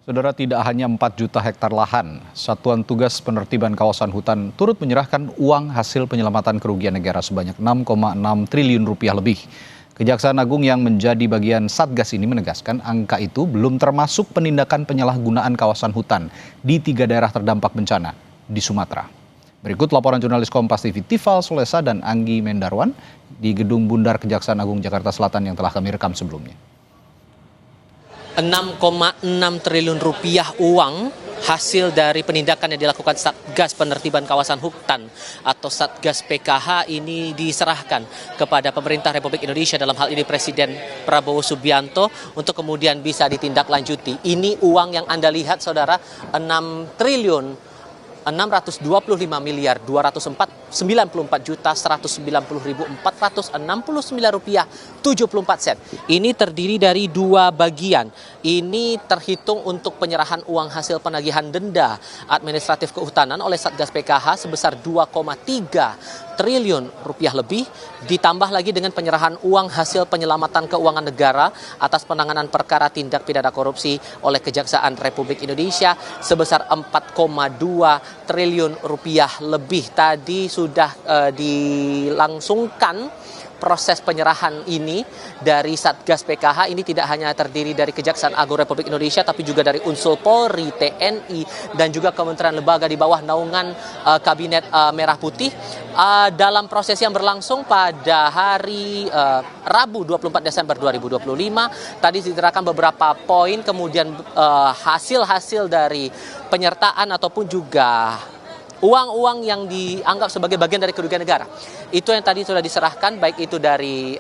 Saudara, tidak hanya 4 juta hektar lahan, Satuan Tugas Penertiban Kawasan Hutan turut menyerahkan uang hasil penyelamatan kerugian negara sebanyak 6,6 triliun rupiah lebih. Kejaksaan Agung yang menjadi bagian Satgas ini menegaskan angka itu belum termasuk penindakan penyalahgunaan kawasan hutan di 3 daerah terdampak bencana di Sumatera. Berikut laporan jurnalis Kompas TV Tifal Solesa dan Anggi Mendarwan di Gedung Bundar Kejaksaan Agung Jakarta Selatan yang telah kami rekam sebelumnya. 6,6 triliun rupiah uang hasil dari penindakan yang dilakukan Satgas Penertiban Kawasan Hutan atau Satgas PKH ini diserahkan kepada pemerintah Republik Indonesia, dalam hal ini Presiden Prabowo Subianto, untuk kemudian bisa ditindaklanjuti. Ini uang yang Anda lihat, saudara, 6 triliun 625 miliar 294 juta 190.469 rupiah 74 sen. Ini terdiri dari 2 bagian. Ini terhitung untuk penyerahan uang hasil penagihan denda administratif kehutanan oleh Satgas PKH sebesar 2,3 triliun rupiah lebih, ditambah lagi dengan penyerahan uang hasil penyelamatan keuangan negara atas penanganan perkara tindak pidana korupsi oleh Kejaksaan Republik Indonesia sebesar 4,2 triliun rupiah lebih. Tadi sudah dilangsungkan proses penyerahan ini dari Satgas PKH. Ini tidak hanya terdiri dari Kejaksaan Agung Republik Indonesia, tapi juga dari unsur Polri, TNI, dan juga kementerian lembaga di bawah naungan Kabinet Merah Putih. Dalam proses yang berlangsung pada hari Rabu 24 Desember 2025, tadi diterangkan beberapa poin, kemudian hasil-hasil dari penyertaan ataupun juga uang-uang yang dianggap sebagai bagian dari kerugian negara. Itu yang tadi sudah diserahkan, baik itu dari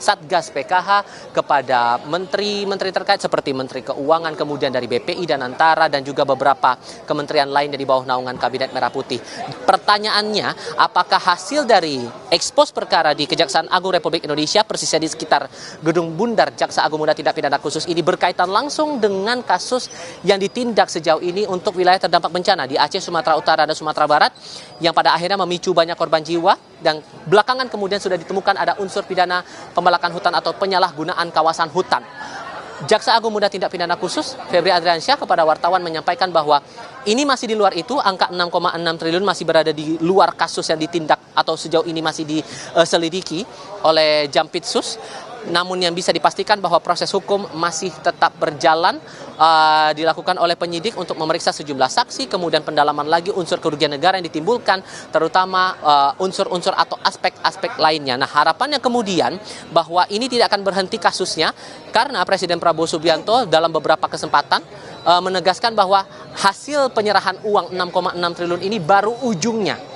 Satgas PKH kepada menteri-menteri terkait seperti Menteri Keuangan, kemudian dari BPI dan Antara, dan juga beberapa kementerian lain di bawah naungan Kabinet Merah Putih. Pertanyaannya, apakah hasil dari ekspos perkara di Kejaksaan Agung Republik Indonesia, persisnya di sekitar Gedung Bundar Jaksa Agung Muda Tindak Pidana Khusus ini, berkaitan langsung dengan kasus yang ditindak sejauh ini untuk wilayah terdampak bencana di Aceh, Sumatera Utara, dan Sumatera Barat, yang pada akhirnya memicu banyak korban jiwa, dan belakangan kemudian sudah ditemukan ada unsur pidana pembalakan hutan atau penyalahgunaan kawasan hutan. Jaksa Agung Muda Tindak Pidana Khusus Febri Adriansyah kepada wartawan menyampaikan bahwa ini masih di luar itu, angka 6,6 triliun masih berada di luar kasus yang ditindak atau sejauh ini masih diselidiki oleh Jampitsus. Namun yang bisa dipastikan bahwa proses hukum masih tetap berjalan, dilakukan oleh penyidik untuk memeriksa sejumlah saksi, kemudian pendalaman lagi unsur kerugian negara yang ditimbulkan, terutama unsur-unsur atau aspek-aspek lainnya. Nah, harapannya kemudian bahwa ini tidak akan berhenti kasusnya, karena Presiden Prabowo Subianto dalam beberapa kesempatan menegaskan bahwa hasil penyerahan uang 6,6 triliun ini baru ujungnya.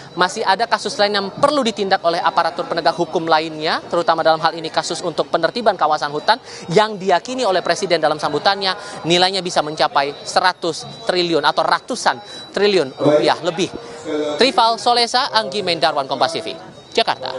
Masih ada kasus lain yang perlu ditindak oleh aparatur penegak hukum lainnya, terutama dalam hal ini kasus untuk penertiban kawasan hutan yang diyakini oleh Presiden dalam sambutannya nilainya bisa mencapai 100 triliun atau ratusan triliun rupiah lebih. Tifal Solesa, Anggi Mendarwan, Kompas TV, Jakarta.